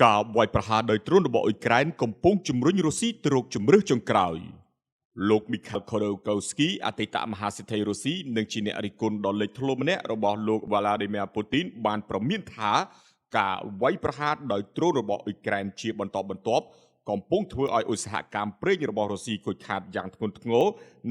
ការវាយប្រហារដោយដ្រូនរបស់អ៊ុយក្រែនកំពុងជំរុញរុស្ស៊ីទៅរកជម្រើសចុងក្រោយលោក Mikhail Khodorkovsky អតីតមហាសេដ្ឋីរុស្ស៊ីនិងជាអ្នករិះគន់ដ៏លេចធ្លោម្នាក់របស់លោក Vladimir Putin បានប្រមានថាការវាយប្រហារដោយដ្រូនរបស់អ៊ុយក្រែនជាបន្តបន្ទាប់កំពុងធ្វើឲ្យឧស្សាហកម្មប្រេងរបស់រុស្ស៊ីខូចខាតយ៉ាងធ្ងន់ធ្ងរ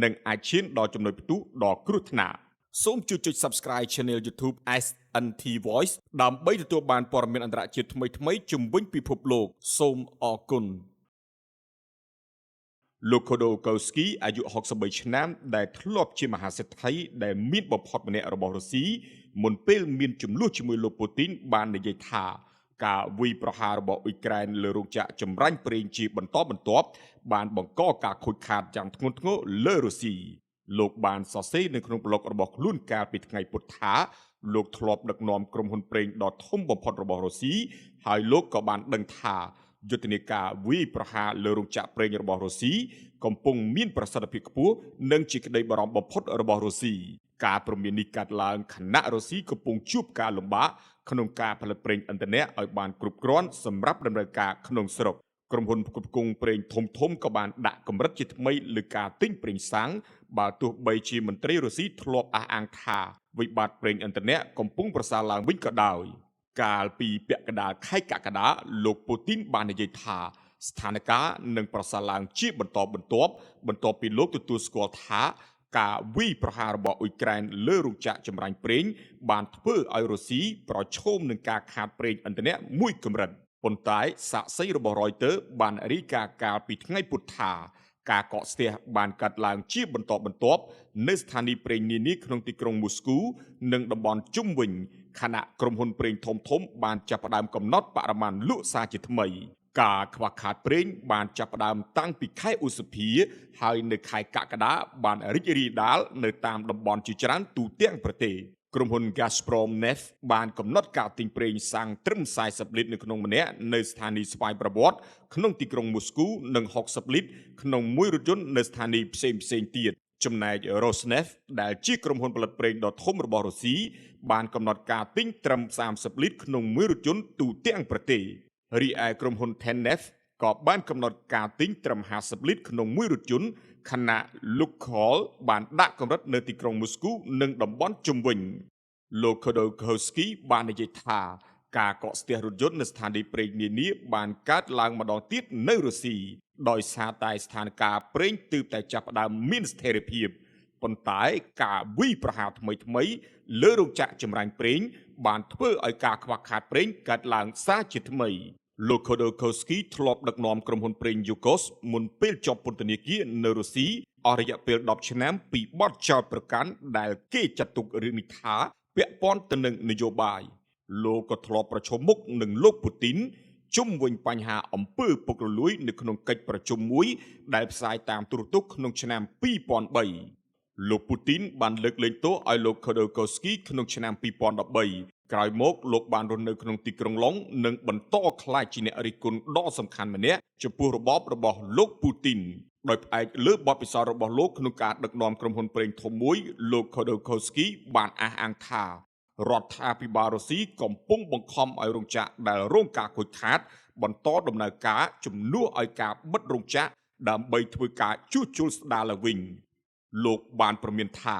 និងអាចឈានដល់ចំណុចផ្ទុះដ៏គ្រោះថ្នាក់សូមជួយចុច Subscribe Channel YouTube SNT Voice ដើម្បីទទួលបានព័ត៌មានអន្តរជាតិថ្មីៗជុំវិញពិភពលោកសូមអរគុណលោក Khodorkovsky អាយុ63ឆ្នាំដែលធ្លាប់ជាមហាសេដ្ឋីដែលមានបំផុតម្នាក់របស់រុស្ស៊ីមុនពេលមានចំនួនជាមួយលោកពូទីនបាននិយាយថាការវាយប្រហាររបស់អ៊ុយក្រែនលើរោងចក្រចម្រាញ់ប្រេងជាបន្តបន្ទាប់បានបង្កការខូចខាតយ៉ាងធ្ងន់ធ្ងរលើរុស្ស៊ីលោកបានសរសេរនៅក្នុងប្លុករបស់ខ្លួនកាលពីថ្ងៃពុធថាលោកធ្លាប់ដឹកនាំក្រុមហ៊ុនប្រេងដ៏ធំបំផុតរបស់រុស្ស៊ីហើយលោកក៏បានដឹងថាយុទ្ធនាការវាយប្រហារលើរោងចក្រប្រេងរបស់រុស្ស៊ីកំពុងមានប្រសិទ្ធភាពខ្ពស់និងជាក្តីបារម្ភបំផុតរបស់រុស្ស៊ីការព្រមាននេះកើតឡើងខណៈរុស្ស៊ីកំពុងជួបការលំបាកក្នុងការផលិតប្រេងឥន្ធនៈឲ្យបានគ្រប់គ្រាន់សម្រាប់ដំណើរការក្នុងស្រុកក្រុមហ៊ុនផ្គត់ផ្គង់ប្រេងធំៗក៏បានដាក់កម្រិតជាថ្មីលើការទិញប្រេងសាំងបើទោះបីជាមន្ត្រីរុស្ស៊ីធ្លាប់អះអាងថាវិបត្តិប្រេងឥន្ធនៈកំពុងប្រសើរឡើងវិញក៏ដោយកាលពីពាក់កណ្ដាលខែកក្កដាលោកពូទីនបាននិយាយថាស្ថានភាពនឹងប្រសើរឡើងជាបន្តបន្ទាប់ពីលោកទទួលស្គាល់ថាការវាយប្រហាររបស់អ៊ុយក្រែនលើរោងចក្រចម្រាញ់ប្រេងបានធ្វើឲ្យរុស្ស៊ីប្រឈមនឹងការខាតប្រេងឥន្ធនៈមួយកម្រិតប៉ុន្តែសាកសីរបស់ Reuters បានរាយការណ៍កាលពីថ្ងៃពុធថាការកកស្ទះបានកាត់ឡើងជាបន្តបន្ទាប់នៅស្ថានីយ៍ប្រេងនានាក្នុងទីក្រុងមូស្គូនិងតំបន់ជុំវិញខណៈក្រុមហ៊ុនប្រេងធំៗបានចាប់ផ្ដើមកំណត់បរិមាណលក់សារជាថ្មីការខ្វះខាតប្រេងបានចាប់ផ្ដើមតាំងពីខែឧសភាហើយនៅខែកក្កដាបានរីករាលដាលនៅតាមតំបន់ជាច្រើនទូទាំងប្រទេសក្រុមហ៊ុន Gazprom Neft បានកំណត់ការទិញប្រេងសាំងត្រឹម40លីត្រនៅក្នុងម្នាក់នៅស្ថានីយ៍ស្វ័យប្រវត្តិក្នុងទីក្រុងមូស្គូនិង60លីត្រក្នុងមួយរថយន្តនៅស្ថានីយ៍ផ្សេងៗទៀតចំណែក Rosneft ដែលជាក្រុមហ៊ុនផលិតប្រេងដ៏ធំរបស់រុស្ស៊ីបានកំណត់ការទិញត្រឹម30លីត្រក្នុងមួយរថយន្តទូទាំងប្រទេសរីឯក្រុមហ៊ុន Tenneff ក៏បានកំណត់ការទិញត្រឹម50លីត្រក្នុងមួយរថយន្តខណៈ Lukoil បានដាក់កម្រិតនៅទីក្រុងមូស្គូនិងតំបន់ជុំវិញលោក Khodorkovsky បាននិយាយថាការកកស្ទះរថយន្តនៅស្ថានីយ៍ប្រេងនានាបានកើតឡើងម្ដងទៀតនៅរុស្ស៊ីដោយសារតែស្ថានភាពប្រេងទើបតែចាប់ផ្ដើមមានស្ថិរភាពប៉ុន្តែការវាយប្រហារថ្មីលើរោងចក្រចម្រាញ់ប្រេងបានធ្វើឲ្យការខ្វះខាតប្រេងកើតឡើងសារជាថ្មីលោក Khodorkovsky ធ្លាប់ដឹកនាំក្រុមហ៊ុនប្រេង Yukos មុនពេលជាប់ពន្ធនាគារនៅរុស្ស៊ីអស់រយៈពេល10ឆ្នាំពីបទចោទប្រកាន់ដែលគេចាត់ទុករឿងនេះថាពាក់ព័ន្ធទៅនឹងនយោបាយលោកក៏ធ្លាប់ប្រឈមមុខនឹងលោកពូទីនជុំវិញបញ្ហាអំពើពុករលួយនៅក្នុងកិច្ចប្រជុំមួយដែលផ្សាយតាមទូរទស្សន៍ក្នុងឆ្នាំ2003លោកពូទីនបានលើកលែងទោសឲ្យលោក Khodorkovsky ក្នុងឆ្នាំ2013ក្រោយមកលោកបានរស់នៅក្នុងទីក្រុងឡុងនិងបន្តក្លាយជាអ្នករិះគន់ដ៏សំខាន់ម្នាក់ចំពោះរបបរបស់លោកពូទីនដោយផ្អែកលើបទពិសោធន៍របស់លោកក្នុងការដឹកនាំក្រុមហ៊ុនប្រេងធំមួយលោក Khodorkovsky បានអះអាងថារដ្ឋាភិបាលរុស្ស៊ីកំពុងបង្ខំឲ្យរោងចក្រដែលរងការខូចខាតបន្តដំណើរការជំនួសឲ្យការបិទរោងចក្រដើម្បីធ្វើការជួសជុលស្ដារឡើងវិញលោកបានប្រមានថា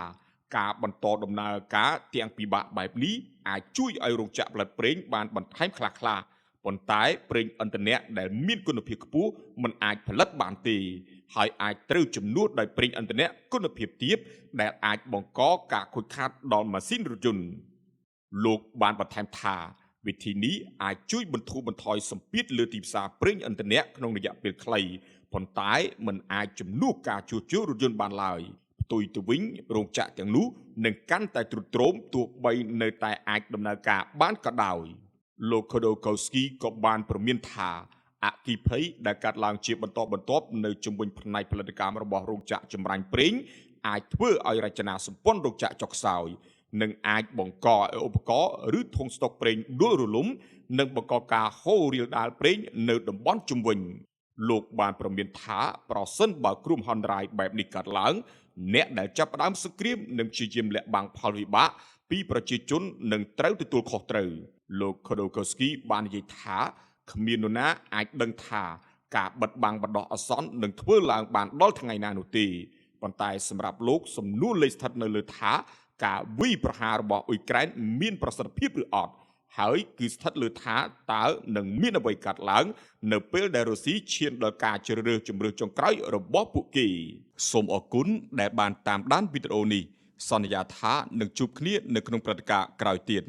ការបន្តដំណើរការទាំងពិបាកបែបនេះអាចជួយឲ្យរោងចក្រផលិតប្រេងបានបន្ថែមខ្លះៗប៉ុន្តែប្រេងឥន្ធនៈដែលមានគុណភាពខ្ពស់មិនអាចផលិតបានទេហើយអាចត្រូវជំនួសដោយប្រេងឥន្ធនៈគុណភាពទាបដែលអាចបង្កការខូចខាតដល់ម៉ាស៊ីនរថយន្តលោកបានបន្ថែមថាវិធីនេះអាចជួយបន្ធូរបន្ថយសម្ពាធលើទីផ្សារប្រេងឥន្ធនៈក្នុងរយៈពេលខ្លីប៉ុន្តែមិនអាចជំនួសការជួសជុលរថយន្តបានឡើយផ្ទុយទៅវិញរោងចក្រទាំងនោះនឹងកាន់តែទ្រុឌទ្រោមទោះបីនៅតែអាចដំណើរការបានក៏ដោយលោក Khodorkovsky ក៏បានព្រមានថាអគិភ័យដែលកើតឡើងជាបន្តបន្ទាប់នៅជំវិញផ្នែកផលិតកម្មរបស់រោងចក្រចម្រាញ់ប្រេងអាចធ្វើឲ្យរចនាសម្ព័ន្ធរោងចក្រចុះខ្សោយនិងអាចបង្កឲ្យឧបករណ៍ឬធុងស្តុកប្រេងដួលរលំនិងបង្កការហូររាលដាលប្រេងនៅតំបន់ជុំវិញលោកបានប្រមានថាប្រសិនបើគ្រោះមហន្តរាយបែបនេះកើតឡើងអ្នកដែលចាប់ផ្ដើមសង្គ្រាមនឹងព្យាយាមលាក់បាំងផលវិបាកពីប្រជាជននឹងត្រូវទទួលខុសត្រូវលោក Khodorkovsky បាននិយាយថា គ្មាននរណាអាចដឹងថាការបិទបាំងបណ្ដោះអាសន្ននឹងធ្វើឡើងបានដល់ថ្ងៃណានោះទេប៉ុន្តែសម្រាប់លោកសំណួរលេខស្ថិតនៅលើថាការវាយប្រហាររបស់អ៊ុយក្រែនមានប្រសិទ្ធភាពឬអត់ហើយគឺស្ថិតលើថាតើនឹងមានអ្វីកើតឡើងនៅពេលដែលរុស្ស៊ីឈានដល់ការជ្រើសរើសជម្រើសចុងក្រោយរបស់ពួកគេសូមអរគុណដែលបានតាមដានវីដេអូនេះសន្យាថានឹងជួបគ្នានៅក្នុងព្រឹត្តិការណ៍ក្រោយទៀត